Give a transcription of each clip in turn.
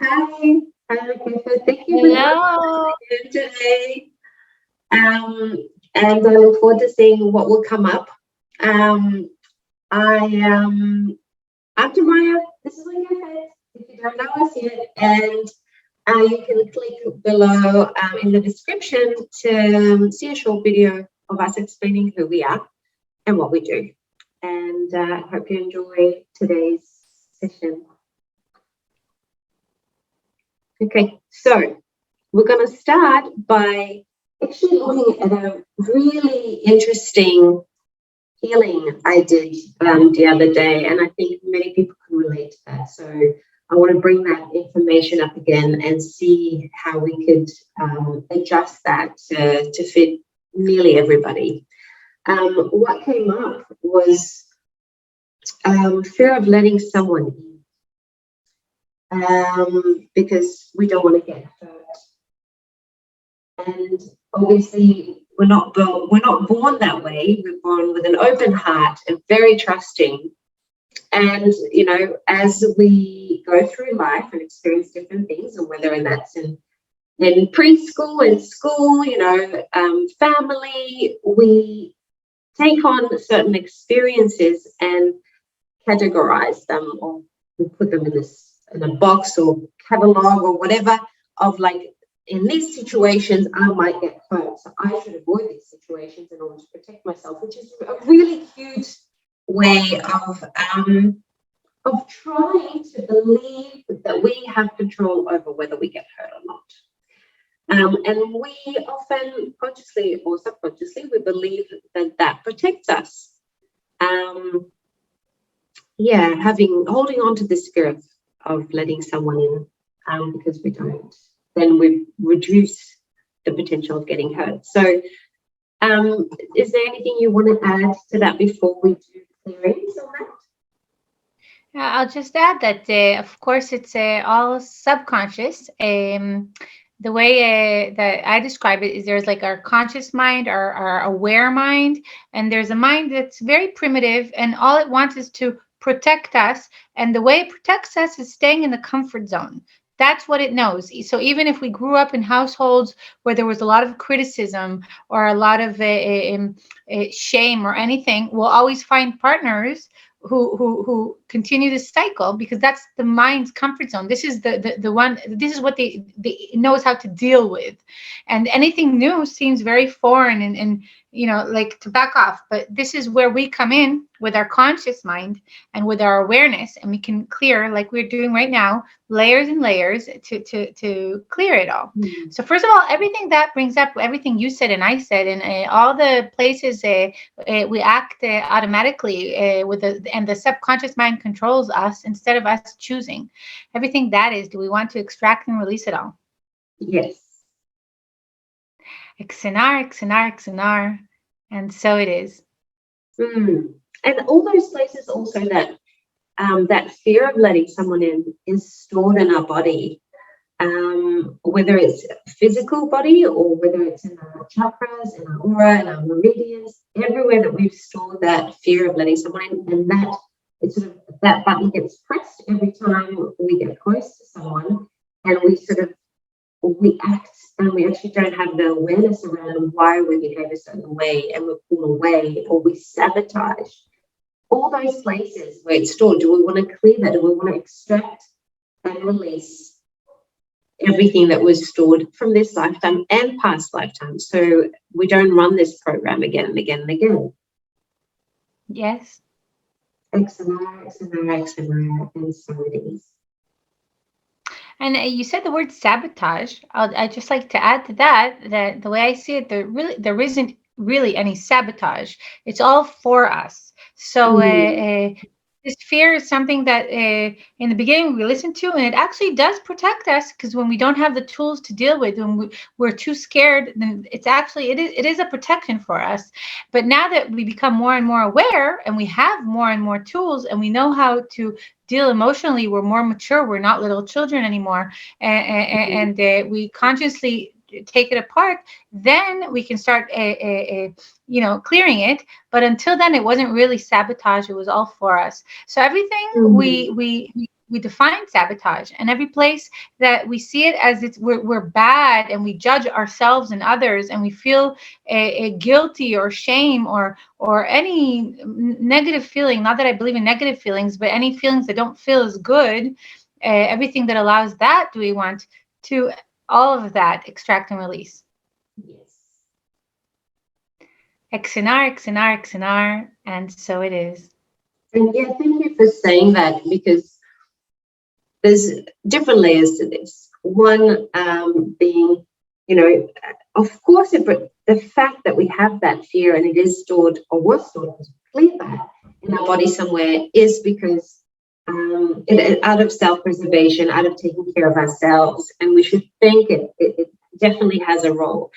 Hi, Rebecca. Thank you for joining us Hello. again today. Um, and I look forward to seeing what will come up. Um, I I'm Tamaya. This is Link Ahead. If you don't know us yet, and you can click below in the description to see a short video of us explaining who we are and what we do. And I hope you enjoy today's session. Okay, so we're going to start by actually looking at a really interesting healing I did the other day, and I think many people can relate to that. So I want to bring that information up again and see how we could adjust that to fit nearly everybody. What came up was fear of letting someone in because we don't want to get hurt. And obviously, we're not born that way. We're born with an open heart and very trusting. And as we go through life and experience different things, and whether that's in preschool, in school, family, we take on certain experiences and categorize them, or we put them in a box or catalog or whatever of like, in these situations, I might get hurt. So I should avoid these situations in order to protect myself, which is a really cute way of trying to believe that we have control over whether we get hurt or not. And we often, consciously or subconsciously, we believe that protects us. Holding on to this fear of letting someone in, because we don't, then we reduce the potential of getting hurt. So is there anything you want to add to that before we do clearings on that? Yeah, I'll just add that, of course, it's all subconscious. The way that I describe it is there's like our conscious mind, our aware mind, and there's a mind that's very primitive, and all it wants is to protect us. And the way it protects us is staying in the comfort zone. That's what it knows. So even if we grew up in households where there was a lot of criticism or a lot of shame or anything, we'll always find partners who continue this cycle because that's the mind's comfort zone. This is the one. This is what they knows how to deal with, and anything new seems very foreign and like to back off. But this is where we come in with our conscious mind and with our awareness, and we can clear, like we're doing right now, layers and layers to clear it all. Mm-hmm. So first of all, everything that brings up, everything you said and I said, and all the places we act automatically and the subconscious mind controls us instead of us choosing. Everything that is, do we want to extract and release it all? Yes. XNR, and so it is. And all those places also that fear of letting someone in is stored in our body, whether it's physical body or whether it's in our chakras, in our aura, in our meridians, everywhere that we've stored that fear of letting someone in, and that it's sort of that button gets pressed every time we get close to someone, and we act and we actually don't have the awareness around why we behave a certain way, and we pull away or we sabotage. All those places where it's stored, do we want to clear that? Do we want to extract and release everything that was stored from this lifetime and past lifetimes, so we don't run this program again and again and again? Yes. XNR, and so it is. And you said the word sabotage. I'd just like to add to that the way I see it, there isn't really any sabotage. It's all for us. So this fear is something that in the beginning we listen to, and it actually does protect us, because when we don't have the tools to deal with, when we're too scared, then it is a protection for us. But now that we become more and more aware, and we have more and more tools, and we know how to deal emotionally, we're more mature, we're not little children anymore, and we consciously take it apart, then we can start clearing it. But until then, it wasn't really sabotage, it was all for us. So everything we we define sabotage. And every place that we see it as we're bad, and we judge ourselves and others, and we feel a guilty or shame or any negative feeling. Not that I believe in negative feelings, but any feelings that don't feel as good. Everything that allows that, do we want to all of that extract and release? Yes. XNR, XNR, XNR, and so it is. And yeah, thank you for saying that, because there's different layers to this. One being, of course, the fact that we have that fear and it is stored or was stored, clear that in our body somewhere, is because out of self-preservation, out of taking care of ourselves, and we should think it definitely has a role.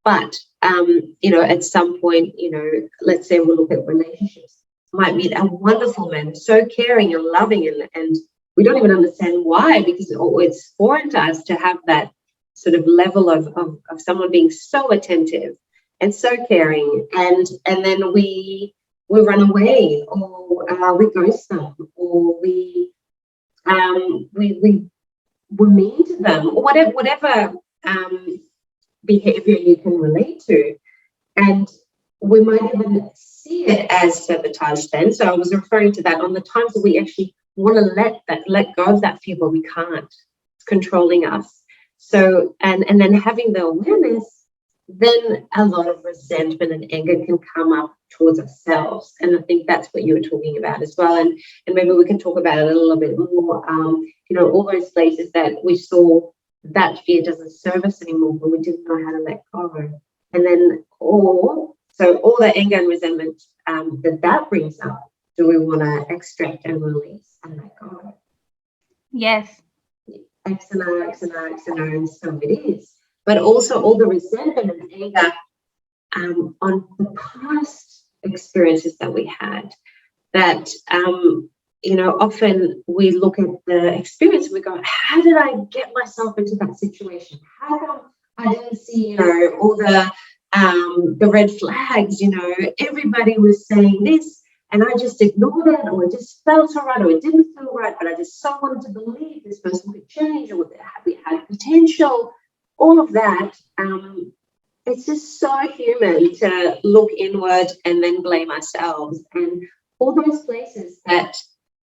But, at some point, let's say we'll look at relationships, might meet a wonderful man, so caring and loving, and we don't even understand why, because it's foreign to us to have that sort of level of someone being so attentive and so caring, and then we run away, or we ghost them, or we're mean to them, or whatever behavior you can relate to. And we might even see it as sabotage then. So I was referring to that on the times that we actually want to let go of that fear, but we can't. It's controlling us. So, and then having the awareness, then a lot of resentment and anger can come up towards ourselves. And I think that's what you were talking about as well. And maybe we can talk about it a little bit more. All those places that we saw that fear doesn't serve us anymore, but we didn't know how to let go. And then all the anger and resentment that brings up, do we want to extract and release and let go? Yes. XNR, and so it is. But also all the resentment and anger on the past experiences that we had, that often we look at the experience and we go, how did I get myself into that situation? How come I didn't see, all the red flags? Everybody was saying this, and I just ignored it, or it just felt all right, or it didn't feel right, but I just so wanted to believe this person could change, or we had potential. All of that, it's just so human to look inward and then blame ourselves, and all those places that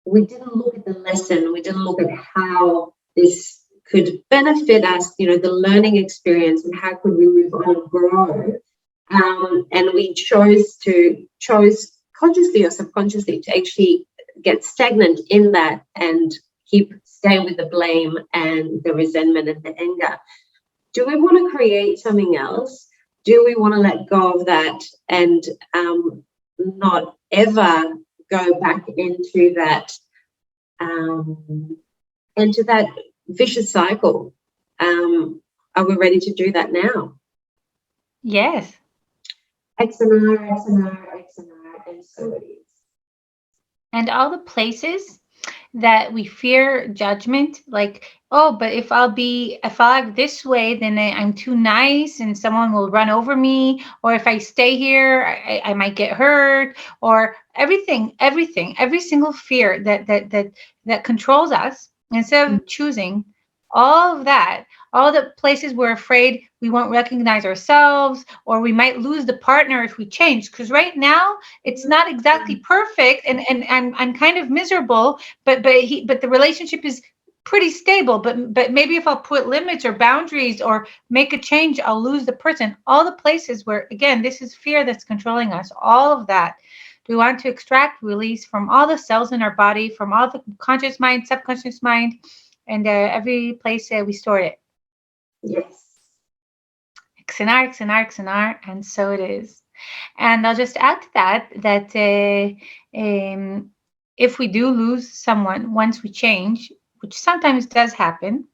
we didn't look at the lesson, we didn't look at how this could benefit us, the learning experience, and how could we move on and grow. And we chose consciously or subconsciously to actually get stagnant in that and keep staying with the blame and the resentment and the anger. Do we want to create something else? Do we want to let go of that and not ever go back into that vicious cycle? Are we ready to do that now? Yes. XNR, and so it is. And all the places that we fear judgment, like, oh, but if I'll act this way, then I'm too nice and someone will run over me, or if I stay here, I might get hurt, or every single fear that controls us, instead of choosing all of that, all the places we're afraid we won't recognize ourselves, or we might lose the partner if we change, because right now it's not exactly perfect, and I'm kind of miserable, but the relationship is pretty stable, but maybe if I'll put limits or boundaries or make a change, I'll lose the person. All the places where, again, this is fear that's controlling us, all of that we want to extract, release from all the cells in our body, from all the conscious mind, subconscious mind, and every place we store it. Yes. XNR, and so it is. And I'll just add to that if we do lose someone once we change, which sometimes does happen,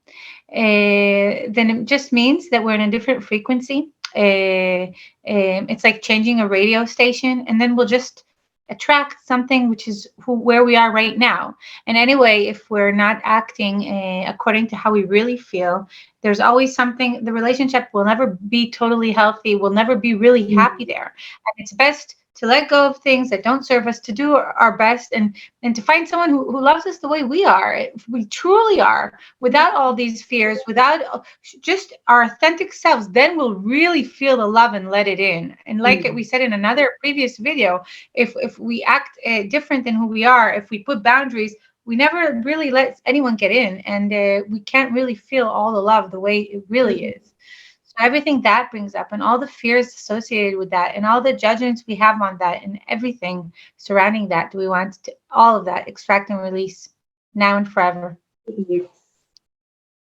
then it just means that we're in a different frequency. It's like changing a radio station, and then we'll just attract something which is where we are right now. And anyway, if we're not acting according to how we really feel, there's always something, the relationship will never be totally healthy, will never be really happy there. And it's best to let go of things that don't serve us, to do our best, and to find someone who loves us the way we are. If we truly are, without all these fears, without just our authentic selves, then we'll really feel the love and let it in. And like we said in another previous video, if we act different than who we are, if we put boundaries, we never really let anyone get in, and we can't really feel all the love the way it really is. So everything that brings up, and all the fears associated with that, and all the judgments we have on that, and everything surrounding that, do we want to all of that extract and release now and forever? Yes.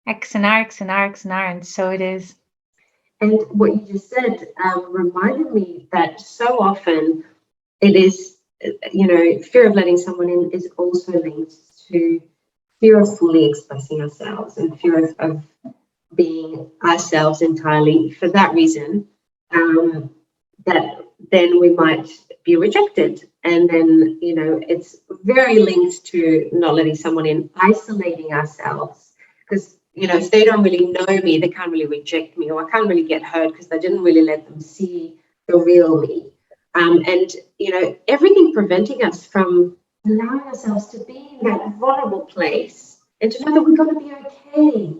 XNR, XNR, XNR, and so it is. And what you just said reminded me that so often it is, fear of letting someone in is also linked to fear of fully expressing ourselves and fear of being ourselves entirely. For that reason, that then we might be rejected. And then, it's very linked to not letting someone in, isolating ourselves. Because, if they don't really know me, they can't really reject me, or I can't really get hurt because I didn't really let them see the real me. And, everything preventing us from allowing ourselves to be in that vulnerable place and to know that we're going to be okay.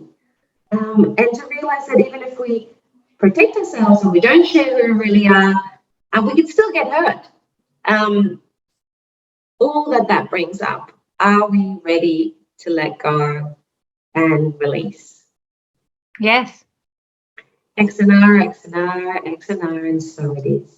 And to realize that even if we protect ourselves and we don't share who we really are, we can still get hurt. All that brings up, are we ready to let go and release? Yes. XNR, XNR, XNR, and so it is.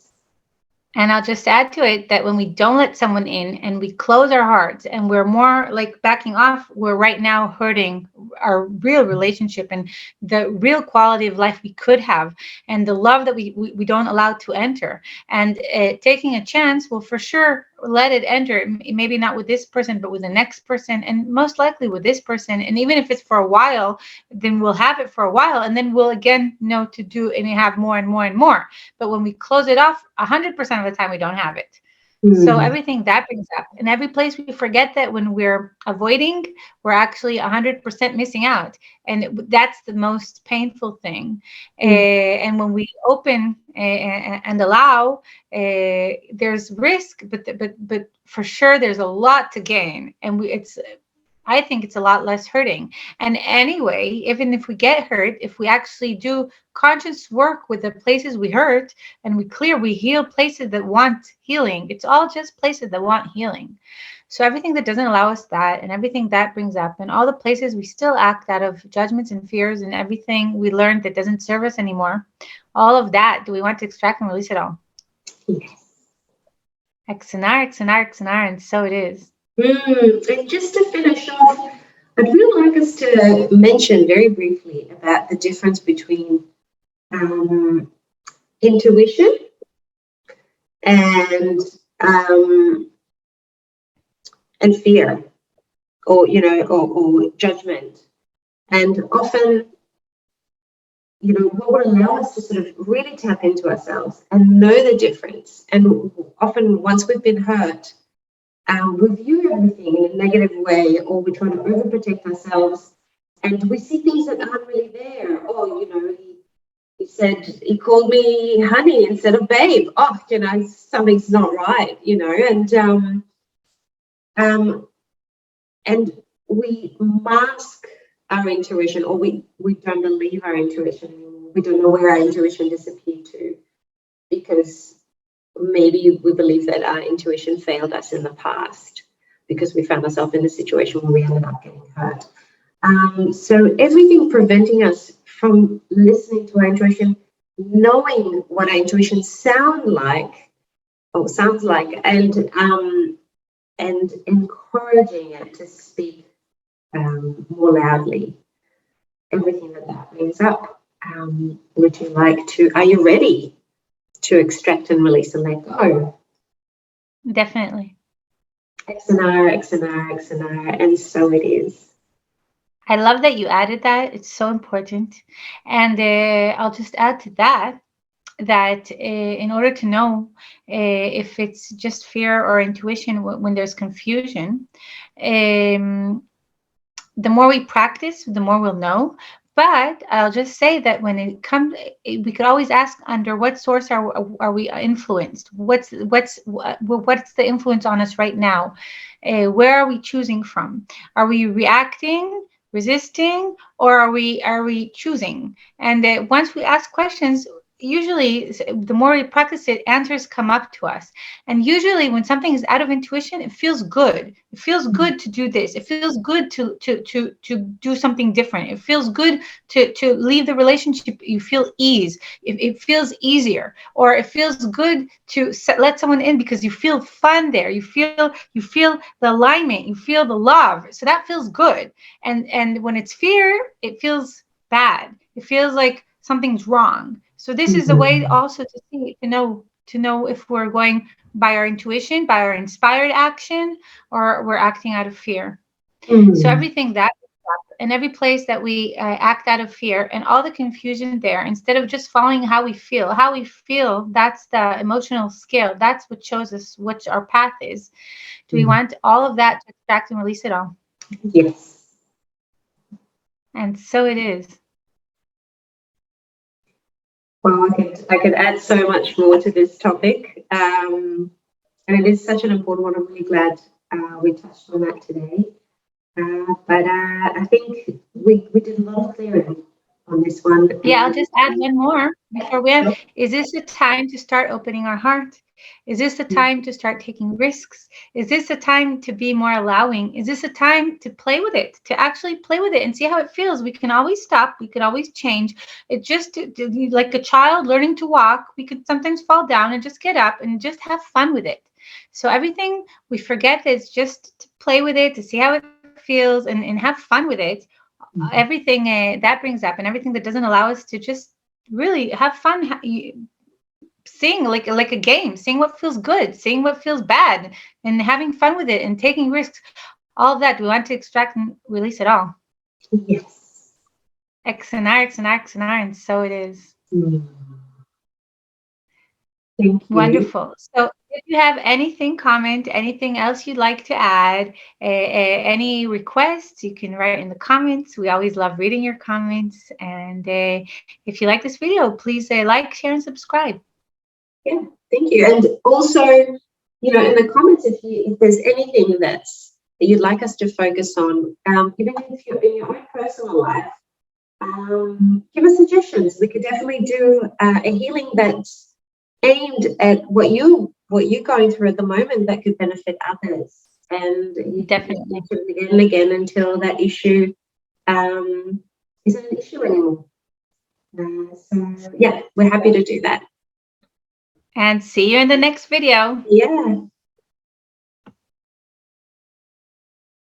And I'll just add to it that when we don't let someone in and we close our hearts and we're more like backing off, we're right now hurting our real relationship and the real quality of life we could have, and the love that we don't allow to enter. And taking a chance will for sure let it enter, maybe not with this person, but with the next person, and most likely with this person. And even if it's for a while, then we'll have it for a while, and then we'll again know to do and have more and more and more. But when we close it off, 100% of the time we don't have it. So everything that brings up, and every place we forget that when we're avoiding, we're actually 100% missing out, and that's the most painful thing. And when we open and allow, there's risk, but for sure there's a lot to gain, and I think it's a lot less hurting. And anyway, even if we get hurt, if we actually do conscious work with the places we hurt and we heal places that want healing, it's all just places that want healing. So everything that doesn't allow us that, and everything that brings up, and all the places we still act out of judgments and fears, and everything we learned that doesn't serve us anymore, all of that, do we want to extract and release it all? Yes. XNR, XNR, XNR, and so it is. And just to finish off, I'd really like us to mention very briefly about the difference between intuition and fear, or judgment. And often, what would allow us to sort of really tap into ourselves and know the difference. And often, once we've been hurt, we view everything in a negative way, or we try to overprotect ourselves, and we see things that aren't really there. Oh, he said, he called me honey instead of babe. Oh, something's not right, and we mask our intuition, or we don't believe our intuition. We don't know where our intuition disappeared to, because maybe we believe that our intuition failed us in the past because we found ourselves in a situation where we ended up getting hurt. So everything preventing us from listening to our intuition, knowing what our intuition sounds like, and encouraging it to speak more loudly. Everything that brings up. Would you like to? Are you ready to extract and release and let go? Definitely. XNR, XNR, XNR, and so it is. I love that you added that. It's so important. And I'll just add to that in order to know if it's just fear or intuition when there's confusion, the more we practice, the more we'll know. But I'll just say that when it comes, we could always ask under what source are we influenced? What's the influence on us right now? Where are we choosing from? Are we reacting, resisting, or are we choosing? And once we ask questions, usually the more we practice it, answers come up to us. And usually when something is out of intuition, it feels good. It feels good to do this. It feels good to do something different. It feels good to leave the relationship. You feel ease. It feels easier, or it feels good to let someone in because you feel fun there. You feel the alignment. You feel the love. So that feels good. And when it's fear, it feels bad. It feels like something's wrong. So this is a way Mhm. also to see, to know if we're going by our intuition, by our inspired action, or we're acting out of fear. So Mhm. everything that in every place that we act out of fear and all the confusion there, instead of just following how we feel, that's the emotional scale. That's what shows us what our path is. Do we Mhm. want all of that to extract and release it all? Yes. And so it is. Well, I could add so much more to this topic, and it is such an important one. I'm really glad we touched on that today. But I think we did a lot of clearing on this one. Yeah, I'll And just add one more before we end. Is this the time to start opening our heart? Is this the time to start taking risks? Is this a time to be more allowing? Is this a time to play with it, to actually play with it and see how it feels? We can always stop. We can always change. It just like a child learning to walk. We could sometimes fall down and just get up and just have fun with it. So everything we forget is just to play with it, to see how it feels and have fun with it. Everything that brings up and everything that doesn't allow us to just really have fun, seeing like a game, seeing what feels good, seeing what feels bad, and having fun with it and taking risks. All of that, we want to extract and release it all. yes. X and R, X and R, X and R, and so it is. Mm. Thank you. Wonderful. So if you have anything, comment, anything else you'd like to add, any requests, you can write in the comments. We always love reading your comments. And if you like this video, please like, share, and subscribe. Yeah, thank you. And also, in the comments, if there's anything that you'd like us to focus on, even if you're in your own personal life, give us suggestions. We could definitely do a healing that's aimed at what you're going through at the moment that could benefit others. And you can just Definitely. mention it again and again until that issue isn't an issue anymore. So yeah, we're happy to do that. And see you in the next video. Yeah.